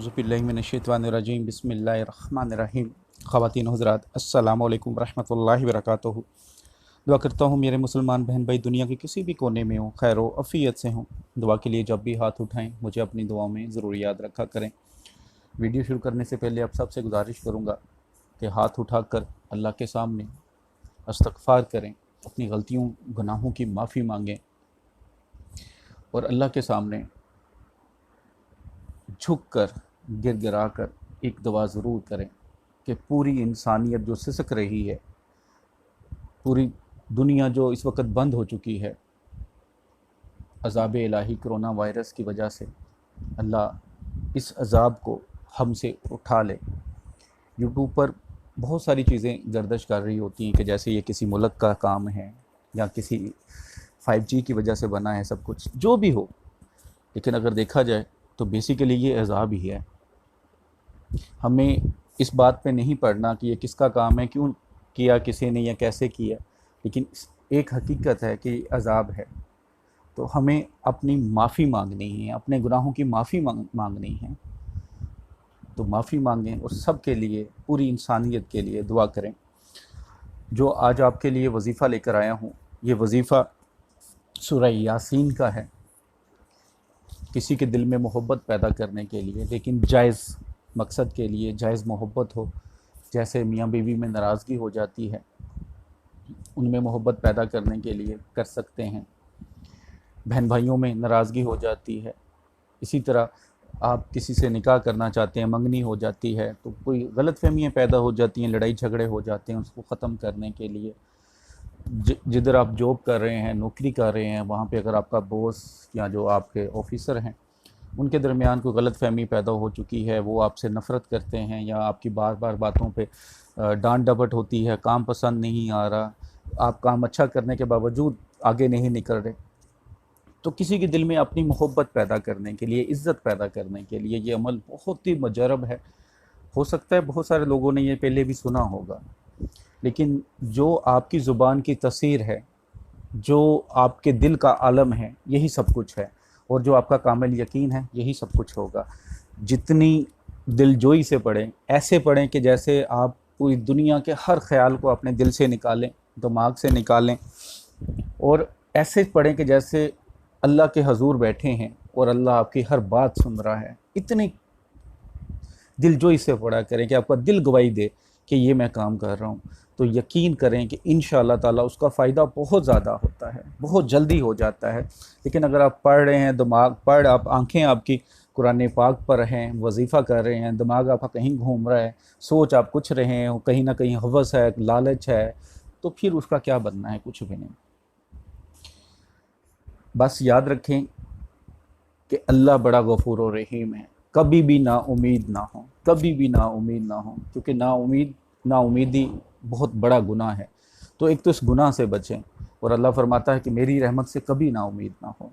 औज़ुबिल्लाहिमिनश्शैतानिर्रजीम बिस्मिल्लाहिर्रहमानिर्रहीम। ख़वातीन हज़रात अस्सलामु अलैकुम रहमतुल्लाहि व बरकातुहू। दुआ करता हूँ मेरे मुसलमान बहन भाई दुनिया के किसी भी कोने में हों, खैर व अफ़ियत से हों। दुआ के लिए जब भी हाथ उठाएं मुझे अपनी दुआओं में ज़रूर याद रखा करें। वीडियो शुरू करने से पहले आप सबसे गुजारिश करूँगा कि हाथ उठाकर अल्लाह के सामने इस्तग़फ़ार करें, अपनी गलतियों गुनाहों की माफ़ी मांगें और अल्लाह के सामने झुक कर गिड़गिड़ा कर एक दुआ ज़रूर करें कि पूरी इंसानियत जो सिसक रही है, पूरी दुनिया जो इस वक्त बंद हो चुकी है अज़ाब इलाही कोरोना वायरस की वजह से, अल्लाह इस अज़ाब को हमसे उठा ले। यूट्यूब पर बहुत सारी चीज़ें गर्दिश कर रही होती हैं कि जैसे ये किसी मुल्क का काम है या किसी 5G की वजह से बना है सब कुछ, जो भी हो, लेकिन अगर देखा जाए तो बेसिकली ये अज़ाब ही है। हमें इस बात पे नहीं पढ़ना कि ये किसका काम है, क्यों किया किसी ने या कैसे किया, लेकिन एक हकीकत है कि अज़ाब है। तो हमें अपनी माफ़ी मांगनी है, अपने गुनाहों की माफ़ी मांगनी है। तो माफ़ी मांगें और सब के लिए, पूरी इंसानियत के लिए दुआ करें। जो आज आपके लिए वजीफ़ा लेकर आया हूँ, ये वजीफ़ा सूरह यासीन का है, किसी के दिल में मोहब्बत पैदा करने के लिए, लेकिन जायज़ मकसद के लिए, जायज़ मोहब्बत हो। जैसे मियाँ बीवी में नाराज़गी हो जाती है, उनमें मोहब्बत पैदा करने के लिए कर सकते हैं। बहन भाइयों में नाराज़गी हो जाती है, इसी तरह आप किसी से निकाह करना चाहते हैं, मंगनी हो जाती है, तो कोई गलतफहमियाँ पैदा हो जाती हैं, लड़ाई झगड़े हो जाते हैं। उसको ख़त्म करने के लिए जिधर आप जॉब कर रहे हैं, नौकरी कर रहे हैं, वहाँ पे अगर आपका बॉस या जो आपके ऑफिसर हैं उनके दरमियान कोई गलतफहमी पैदा हो चुकी है, वो आपसे नफ़रत करते हैं या आपकी बार बार बातों पे डांट डपट होती है, काम पसंद नहीं आ रहा, आप काम अच्छा करने के बावजूद आगे नहीं निकल रहे, तो किसी के दिल में अपनी मोहब्बत पैदा करने के लिए, इज़्ज़त पैदा करने के लिए ये अमल बहुत ही मुजरब है। हो सकता है बहुत सारे लोगों ने ये पहले भी सुना होगा, लेकिन जो आपकी ज़ुबान की तसीर है, जो आपके दिल का आलम है, यही सब कुछ है। और जो आपका कामिल यकीन है, यही सब कुछ होगा। जितनी दिलजोई से पढ़ें, ऐसे पढ़ें कि जैसे आप पूरी दुनिया के हर ख्याल को अपने दिल से निकालें, दिमाग से निकालें, और ऐसे पढ़ें कि जैसे अल्लाह के हजूर बैठे हैं और अल्लाह आपकी हर बात सुन रहा है। इतनी दिलजोई से पढ़ा करें कि आपका दिल गवाही दे कि ये मैं काम कर रहा हूँ। तो यकीन करें कि इंशाअल्लाह ताला उसका फ़ायदा बहुत ज़्यादा होता है, बहुत जल्दी हो जाता है। लेकिन अगर आप पढ़ रहे हैं, दिमाग पढ़, आप आंखें आपकी कुरान पाक पर हैं, वजीफ़ा कर रहे हैं, दिमाग आपका कहीं घूम रहा है, सोच आप कुछ रहे हैं, कहीं ना कहीं हवस है, लालच है, तो फिर उसका क्या बनना है? कुछ भी नहीं। बस याद रखें कि अल्लाह बड़ा गफूर और रहीम है। कभी भी ना उम्मीद ना हो, कभी भी ना उम्मीद ना हो, क्योंकि ना उम्मीदी बहुत बड़ा गुनाह है। तो एक तो इस गुनाह से बचें, और अल्लाह फरमाता है कि मेरी रहमत से कभी ना उम्मीद ना हो।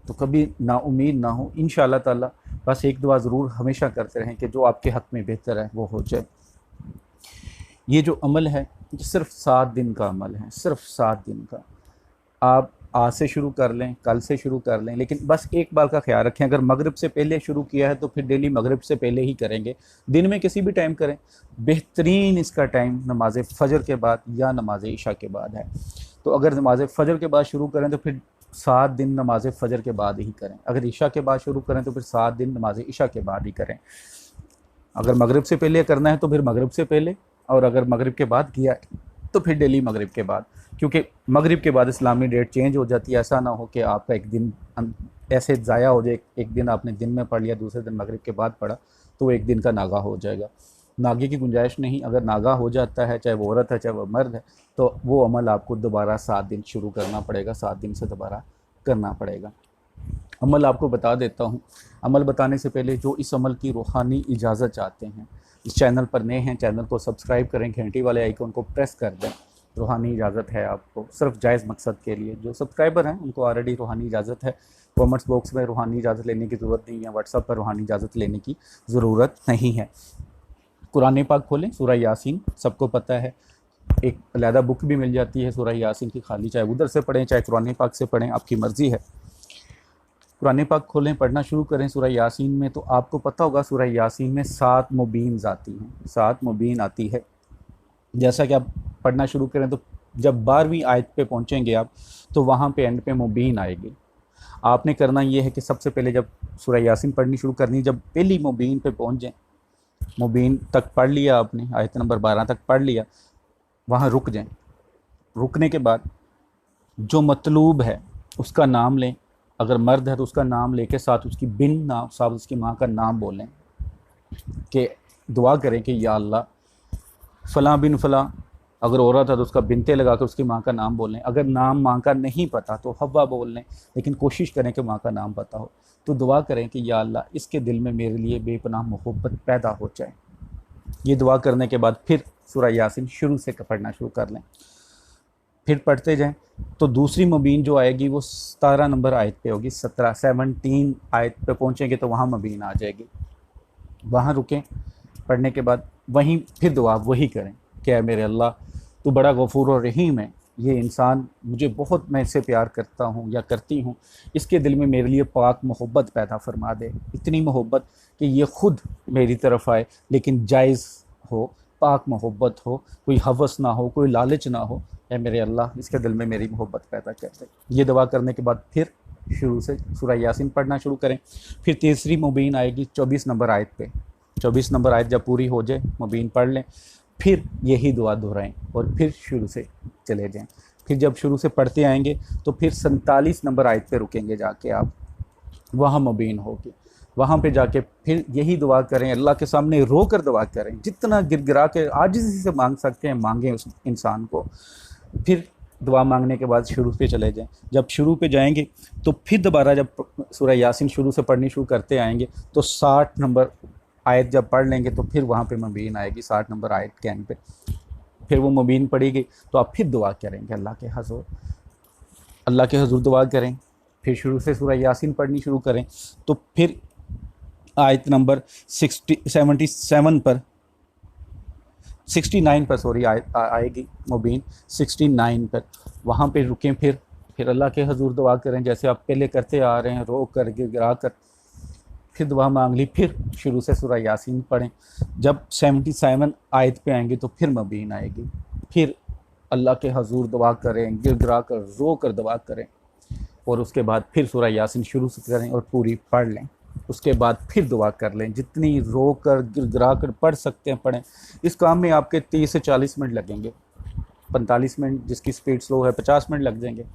तो कभी ना उम्मीद ना हो, इंशाअल्लाह ताला। बस एक दुआ ज़रूर हमेशा करते रहें कि जो आपके हक़ में बेहतर है वो हो जाए। ये जो अमल है, ये सिर्फ़ 7 दिन का अमल है, सिर्फ़ 7 दिन का। आप आज से शुरू कर लें, कल से शुरू कर लें, लेकिन बस एक बात का ख्याल रखें, अगर मगरिब से पहले शुरू किया है तो फिर डेली मगरिब से पहले ही करेंगे। दिन में किसी भी टाइम करें, बेहतरीन इसका टाइम नमाज फ़जर के बाद या नमाज इशा के बाद है। तो अगर नमाज फ़जर के बाद शुरू करें तो फिर 7 दिन नमाज फ़जर के बाद ही करें। अगर इशा के बाद शुरू करें तो फिर 7 दिन नमाज इशा के बाद ही करें। अगर मगरिब से पहले करना है तो फिर मगरिब से पहले, और अगर मगरिब के बाद किया है तो फिर डेली मगरिब के बाद, क्योंकि मगरिब के बाद इस्लामी डेट चेंज हो जाती है। ऐसा ना हो कि आपका एक दिन ऐसे ज़ाया हो जाए, एक दिन आपने दिन में पढ़ लिया, दूसरे दिन मगरिब के बाद पढ़ा, तो वो एक दिन का नागा हो जाएगा। नागे की गुंजाइश नहीं। अगर नागा हो जाता है, चाहे वो औरत है चाहे वो मर्द है, तो वो अमल आपको दोबारा 7 दिन शुरू करना पड़ेगा, 7 दिन से दोबारा करना पड़ेगा। अमल आपको बता देता हूँ। अमल बताने से पहले जो इस अमल की रूहानी इजाज़त चाहते हैं, इस चैनल पर नए हैं, चैनल को सब्सक्राइब करें, घंटी वाले आइकन को प्रेस कर दें। रूहानी इजाज़त है आपको, सिर्फ जायज़ मकसद के लिए। जो सब्सक्राइबर हैं उनको ऑलरेडी रूहानी इजाज़त है। कमेंट्स बॉक्स में रूहानी इजाज़त लेने की ज़रूरत नहीं है, व्हाट्सएप पर रूहानी इजाज़त लेने की ज़रूरत नहीं है। कुरान पाक खोलें, सूरह यासीन सबको पता है, एक अलहदा बुक भी मिल जाती है सूरह यासीन की खाली, चाहे उधर से पढ़ें चाहे कुरान पाक से पढ़ें, आपकी मर्ज़ी है। कुरान पाक खोलें, पढ़ना शुरू करें सूरह यासीन में, तो आपको पता होगा सूरह यासीन में 7 मुबीन आती हैं, 7 मुबीन आती है। जैसा कि आप पढ़ना शुरू करें तो जब 12वीं आयत पे पहुंचेंगे आप, तो वहाँ पे एंड पे मुबीन आएगी। आपने करना ये है कि सबसे पहले जब सूरह यासीन पढ़नी शुरू करनी है, जब पहली मुबीन पे पहुंच जाएं, मुबीन तक पढ़ लिया आपने, आयत नंबर 12 तक पढ़ लिया, वहाँ रुक जाएं। रुकने के बाद जो मतलूब है उसका नाम लें, अगर मर्द है तो उसका नाम लेके साथ उसकी बिन नाम, साथ उसकी माँ का नाम बोलें, कि दुआ करें कि या अल्लाह फ़लाँ बिन फ़लाँ, अगर औरत है तो उसका बिनते लगा कर उसकी माँ का नाम बोल लें। अगर नाम माँ का नहीं पता तो हव्वा बोल लें, लेकिन कोशिश करें कि माँ का नाम पता हो। तो दुआ करें कि या अल्लाह इसके दिल में मेरे लिए बेपनाह मोहब्बत पैदा हो जाए। ये दुआ करने के बाद फिर सूरह यासीन शुरू से पढ़ना शुरू कर लें, फिर पढ़ते जाएं। तो दूसरी मुबीन जो आएगी वो 17 नंबर आयत पे होगी, 17 आयत पे पहुँचेंगे तो वहाँ मुबीन आ जाएगी। वहाँ रुकें, पढ़ने के बाद वहीं फिर दुआ वही करें, क्या मेरे अल्लाह तू बड़ा गफूर और रहीम है, ये इंसान मुझे बहुत, मैं इससे प्यार करता हूँ या करती हूँ, इसके दिल में मेरे लिए पाक मोहब्बत पैदा फरमा दे, इतनी मोहब्बत कि ये ख़ुद मेरी तरफ आए, लेकिन जायज़ हो, पाक मोहब्बत हो, कोई हवस ना हो, कोई लालच ना हो। ऐ मेरे अल्लाह इसके दिल में मेरी मोहब्बत पैदा कर दे। ये दुआ करने के बाद फिर शुरू से सूरह यासीन पढ़ना शुरू करें। फिर तीसरी मुबीन आएगी 24 नंबर आयत पे। 24 नंबर आयत जब पूरी हो जाए, मुबीन पढ़ लें, फिर यही दुआ दोहराएं और फिर शुरू से चले जाएं। फिर जब शुरू से पढ़ते आएंगे तो फिर 47 नंबर आयत पे रुकेंगे जाके आप, वहाँ मुबीन होगी। वहाँ पे जाके फिर यही दुआ करें, अल्लाह के सामने रो कर दुआ करें, जितना गिरगिरा के आजिज़ी से मांग सकते हैं मांगें उस इंसान को। फिर दुआ मांगने के बाद शुरू पे चले जाएं। जब शुरू पे जाएंगे तो फिर दोबारा जब सूरह यासीन शुरू से पढ़नी शुरू करते आएंगे तो 60 नंबर आयत जब पढ़ लेंगे तो फिर वहाँ पे मुबीन आएगी, 60 नंबर आयत के एंड पे। फिर वो मुबीन पढ़ेगी तो आप फिर दुआ करेंगे अल्लाह के हज़ूर दुआ करें। फिर शुरू से सूरह यासीन पढ़नी शुरू करें तो फिर आयत नंबर 67 पर 69 पर सॉरी आएगी मुबीन, 69 पर। वहाँ पे रुकें, फिर अल्लाह के हज़ूर दुआ करें जैसे आप पहले करते आ रहे हैं, रो कर गिरा कर। फिर दुआ मांग ली, फिर शुरू से सूरह यासीन पढ़ें। जब 77 आयत पे आएंगे तो फिर मुबीन आएगी। फिर अल्लाह के हज़ूर दुआ करें, गिरा कर रो कर दुआ करें, और उसके बाद फिर सूरह यासीन शुरू से करें और पूरी पढ़ लें। उसके बाद फिर दुआ कर लें, जितनी रो कर गिरा कर पढ़ सकते हैं पढ़ें। इस काम में आपके 30 से 40 मिनट लगेंगे, 45 मिनट जिसकी स्पीड स्लो है 50 मिनट लग जाएंगे।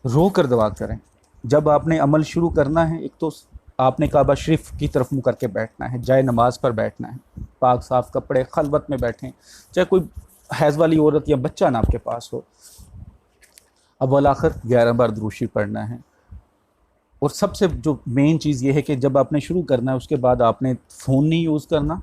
रो कर दुआ करें। जब आपने अमल शुरू करना है, एक तो आपने काबा शरीफ की तरफ मुँह करके बैठना है, जाए नमाज पर बैठना है, पाक साफ़ कपड़े खलवत में बैठें, चाहे कोई हैज़ वाली औरत या बच्चा ना आपके पास हो। अव्वल आखिर 11 बार दुरूशी पढ़ना है। और सबसे जो मेन चीज़ ये है कि जब आपने शुरू करना है उसके बाद आपने फ़ोन नहीं यूज़ करना,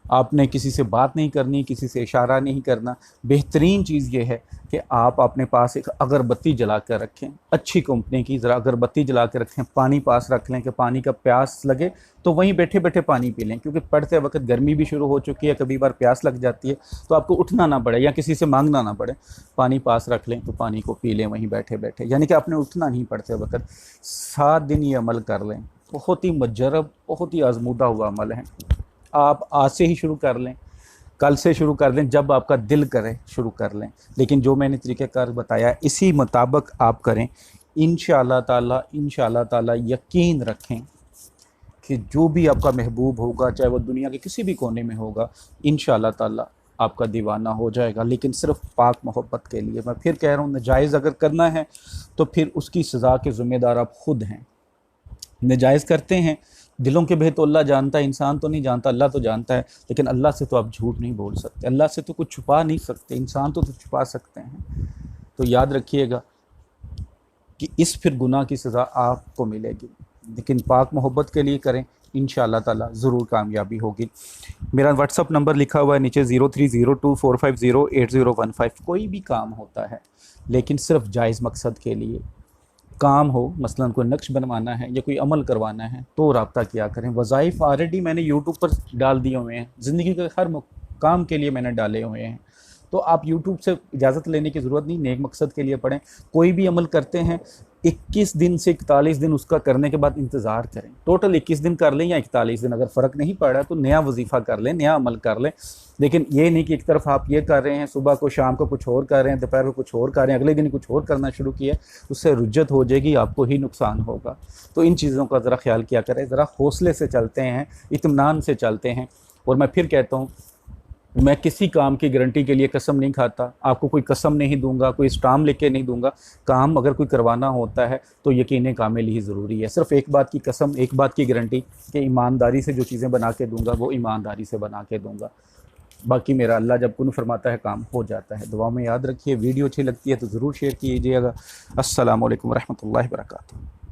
आपने किसी से बात नहीं करनी, किसी से इशारा नहीं करना। बेहतरीन चीज़ ये है कि आप अपने पास एक अगरबत्ती जला कर रखें, अच्छी कंपनी की, ज़रा अगरबत्ती जला कर रखें, पानी पास रख लें कि पानी का प्यास लगे तो वहीं बैठे बैठे पानी पी लें, क्योंकि पढ़ते वक्त गर्मी भी शुरू हो चुकी है, कभी बार प्यास लग जाती है तो आपको उठना ना पड़े या किसी से मांगना ना पड़े, पानी पास रख लें तो पानी को पी लें वहीं बैठे बैठे, यानी कि आपने उठना नहीं पड़ते वक्त। 7 दिन ये अमल कर लें, बहुत ही मुजर्रब, बहुत ही आजमूदा हुआ अमल है। आप आज से ही शुरू कर लें, कल से शुरू कर लें, जब आपका दिल करे शुरू कर लें, लेकिन जो मैंने तरीक़ाकार बताया इसी मुताबिक आप करें। इंशाअल्लाह ताला यकीन रखें कि जो भी आपका महबूब होगा, चाहे वो दुनिया के किसी भी कोने में होगा, इंशाअल्लाह ताला आपका दीवाना हो जाएगा, लेकिन सिर्फ पाक मोहब्बत के लिए। मैं फिर कह रहा हूँ, नाजायज़ अगर करना है तो फिर उसकी सज़ा के ज़िम्मेदार आप ख़ुद हैं। नाजायज़ करते हैं, दिलों के भेद तो अल्लाह जानता है, इंसान तो नहीं जानता, अल्लाह तो जानता है, लेकिन अल्लाह से तो आप झूठ नहीं बोल सकते, अल्लाह से तो कुछ छुपा नहीं सकते, इंसान तो छुपा सकते हैं। तो याद रखिएगा कि इस फिर गुनाह की सज़ा आपको मिलेगी, लेकिन पाक मोहब्बत के लिए करें, इंशाअल्लाह ताला ज़रूर कामयाबी होगी। मेरा व्हाट्सअप नंबर लिखा हुआ है नीचे 030245080115। कोई भी काम होता है लेकिन सिर्फ जायज़ मकसद के लिए काम हो, मसलन कोई नक्श बनवाना है या कोई अमल करवाना है तो रब्ता किया करें। वज़ाइफ ऑलरेडी मैंने यूट्यूब पर डाल दिए हुए हैं, ज़िंदगी के हर काम के लिए मैंने डाले हुए हैं, तो आप यूट्यूब से इजाज़त लेने की ज़रूरत नहीं, नेक मकसद के लिए पढ़ें। कोई भी अमल करते हैं 21 दिन से 41 दिन उसका करने के बाद इंतज़ार करें। टोटल 21 दिन कर लें या 41 दिन, अगर फ़र्क नहीं पड़ रहा तो नया वजीफ़ा कर लें, नया अमल कर लें। लेकिन ये नहीं कि एक तरफ आप ये कर रहे हैं, सुबह को शाम को कुछ और कर रहे हैं, दोपहर को कुछ और कर रहे हैं, अगले दिन कुछ और करना शुरू किया, उससे रुज्जत हो जाएगी, आपको ही नुकसान होगा। तो इन चीज़ों का ज़रा ख्याल किया करें, ज़रा हौसले से चलते हैं, इत्मीनान से चलते हैं। और मैं फिर कहता हूँ, मैं किसी काम की गारंटी के लिए कसम नहीं खाता, आपको कोई कसम नहीं दूंगा, कोई स्टाम्प लिख के नहीं दूंगा। काम अगर कोई करवाना होता है तो यकीन कामिल ही ज़रूरी है। सिर्फ एक बात की कसम, एक बात की गारंटी कि ईमानदारी से जो चीज़ें बना के दूंगा वो ईमानदारी से बना के दूंगा। बाकी मेरा अल्लाह जब कुन फरमाता है काम हो जाता है। दुआ में याद रखिए। वीडियो अच्छी लगती है तो ज़रूर शेयर कीजिएगा। अस्सलामु अलैकुम रहमतुल्लाहि व बरकातुहू।